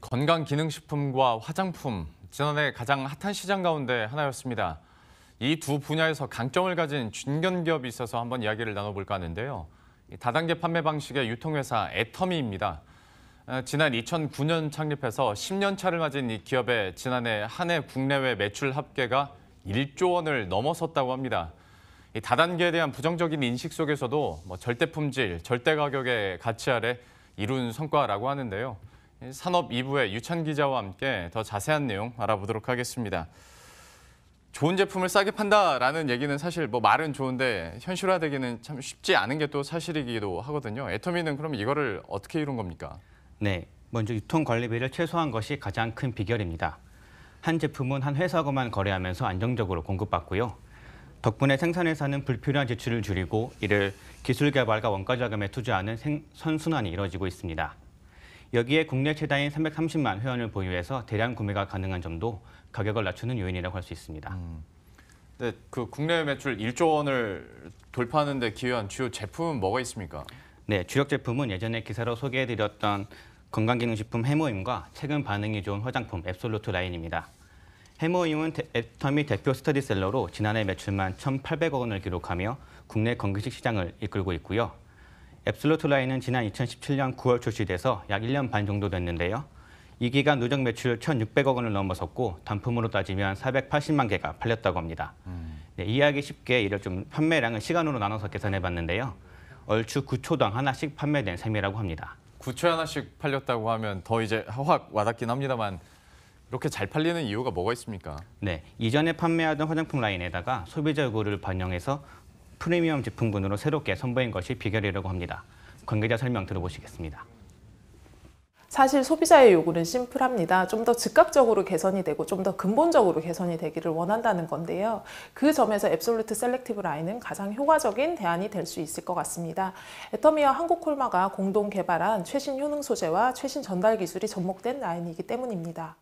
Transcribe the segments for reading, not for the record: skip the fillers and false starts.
건강기능식품과 화장품, 지난해 가장 핫한 시장 가운데 하나였습니다. 이 두 분야에서 강점을 가진 중견기업이 있어서 한번 이야기를 나눠볼까 하는데요. 다단계 판매 방식의 유통회사 애터미입니다. 지난 2009년 창립해서 10년 차를 맞은 이 기업의 지난해 한 해 국내외 매출 합계가 1조 원을 넘어섰다고 합니다. 이 다단계에 대한 부정적인 인식 속에서도 절대 품질, 절대 가격의 가치 아래 이룬 성과라고 하는데요. 산업 2부의 유찬 기자와 함께 더 자세한 내용 알아보도록 하겠습니다. 좋은 제품을 싸게 판다라는 얘기는 사실 말은 좋은데 현실화되기는 참 쉽지 않은 게 또 사실이기도 하거든요. 애터미는 그럼 이거를 어떻게 이룬 겁니까? 네, 먼저 유통 관리비를 최소화한 것이 가장 큰 비결입니다. 한 제품은 한 회사하고만 거래하면서 안정적으로 공급받고요. 덕분에 생산회사는 불필요한 지출을 줄이고 이를 기술 개발과 원가 자금에 투자하는 선순환이 이뤄지고 있습니다. 여기에 국내 최다인 330만 회원을 보유해서 대량 구매가 가능한 점도 가격을 낮추는 요인이라고 할 수 있습니다. 네, 그 국내 매출 1조 원을 돌파하는 데 기여한 주요 제품은 뭐가 있습니까? 네, 주력 제품은 예전에 기사로 소개해드렸던 건강기능식품 해모임과 최근 반응이 좋은 화장품 앱솔루트 라인입니다. 해모임은 애터미 대표 스터디셀러로 지난해 매출만 1,800억 원을 기록하며 국내 건기식 시장을 이끌고 있고요. 앱솔루트 라인은 지난 2017년 9월 출시돼서 약 1년 반 정도 됐는데요. 이 기간 누적 매출 1,600억 원을 넘어섰고 단품으로 따지면 480만 개가 팔렸다고 합니다. 네, 이해하기 쉽게 이를 좀 판매량을 시간으로 나눠서 계산해봤는데요. 얼추 9초당 하나씩 판매된 셈이라고 합니다. 9초에 하나씩 팔렸다고 하면 더 이제 확 와닿긴 합니다만 이렇게 잘 팔리는 이유가 뭐가 있습니까? 네, 이전에 판매하던 화장품 라인에다가 소비자 요구를 반영해서 프리미엄 제품군으로 새롭게 선보인 것이 비결이라고 합니다. 관계자 설명 들어보시겠습니다. 사실 소비자의 요구는 심플합니다. 좀 더 즉각적으로 개선이 되고 좀 더 근본적으로 개선이 되기를 원한다는 건데요. 그 점에서 앱솔루트 셀렉티브 라인은 가장 효과적인 대안이 될 수 있을 것 같습니다. 애터미와 한국콜마가 공동 개발한 최신 효능 소재와 최신 전달 기술이 접목된 라인이기 때문입니다.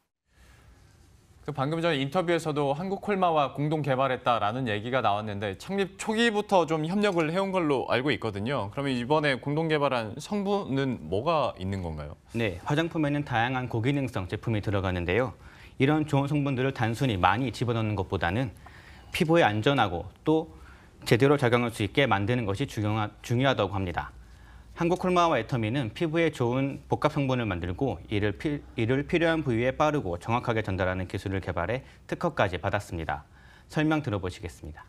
방금 전 인터뷰에서도 한국콜마와 공동 개발했다라는 얘기가 나왔는데 창립 초기부터 좀 협력을 해온 걸로 알고 있거든요. 그러면 이번에 공동 개발한 성분은 뭐가 있는 건가요? 네, 화장품에는 다양한 고기능성 제품이 들어가는데요. 이런 좋은 성분들을 단순히 많이 집어넣는 것보다는 피부에 안전하고 또 제대로 작용할 수 있게 만드는 것이 중요하다고 합니다. 한국콜마와 애터미는 피부에 좋은 복합 성분을 만들고 이를 필요한 부위에 빠르고 정확하게 전달하는 기술을 개발해 특허까지 받았습니다. 설명 들어보시겠습니다.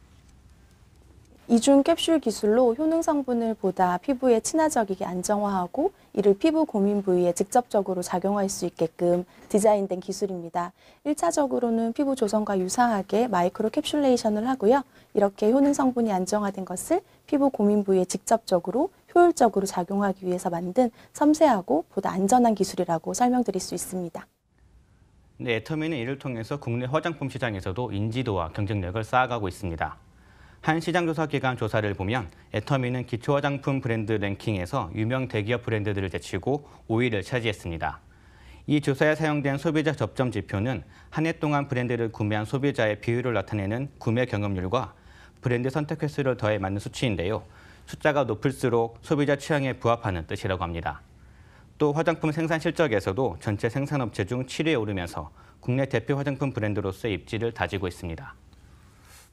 이중 캡슐 기술로 효능 성분을 보다 피부에 친화적이게 안정화하고 이를 피부 고민 부위에 직접적으로 작용할 수 있게끔 디자인된 기술입니다. 1차적으로는 피부 조성과 유사하게 마이크로 캡슐레이션을 하고요. 이렇게 효능 성분이 안정화된 것을 피부 고민 부위에 직접적으로 효율적으로 작용하기 위해서 만든 섬세하고 보다 안전한 기술이라고 설명드릴 수 있습니다. 네, 애터미는 이를 통해서 국내 화장품 시장에서도 인지도와 경쟁력을 쌓아가고 있습니다. 한 시장조사기관 조사를 보면 애터미는 기초 화장품 브랜드 랭킹에서 유명 대기업 브랜드들을 제치고 5위를 차지했습니다. 이 조사에 사용된 소비자 접점 지표는 한 해 동안 브랜드를 구매한 소비자의 비율을 나타내는 구매 경험률과 브랜드 선택 횟수를 더해 맞는 수치인데요. 숫자가 높을수록 소비자 취향에 부합하는 뜻이라고 합니다. 또 화장품 생산 실적에서도 전체 생산업체 중 7위에 오르면서 국내 대표 화장품 브랜드로서의 입지를 다지고 있습니다.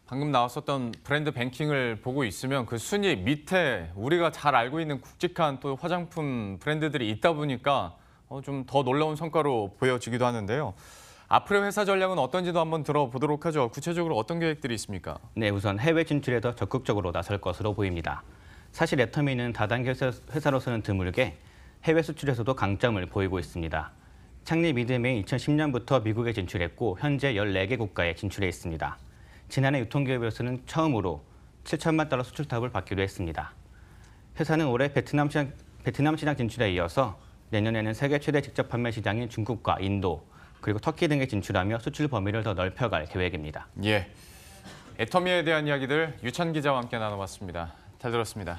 방금 나왔었던 브랜드 뱅킹을 보고 있으면 그 순위 밑에 우리가 잘 알고 있는 굵직한 또 화장품 브랜드들이 있다 보니까 좀 더 놀라운 성과로 보여지기도 하는데요. 앞으로의 회사 전략은 어떤지도 한번 들어보도록 하죠. 구체적으로 어떤 계획들이 있습니까? 네, 우선 해외 진출에 더 적극적으로 나설 것으로 보입니다. 사실 애터미는 다단계 회사로서는 드물게 해외 수출에서도 강점을 보이고 있습니다. 창립 이듬해 2010년부터 미국에 진출했고 현재 14개 국가에 진출해 있습니다. 지난해 유통기업에서는 처음으로 7천만 달러 수출탑을 받기도 했습니다. 회사는 올해 베트남 시장 진출에 이어서 내년에는 세계 최대 직접 판매 시장인 중국과 인도, 그리고 터키 등에 진출하며 수출 범위를 더 넓혀갈 계획입니다. 예, 애터미에 대한 이야기들 유찬 기자와 함께 나눠봤습니다. 잘 들었습니다.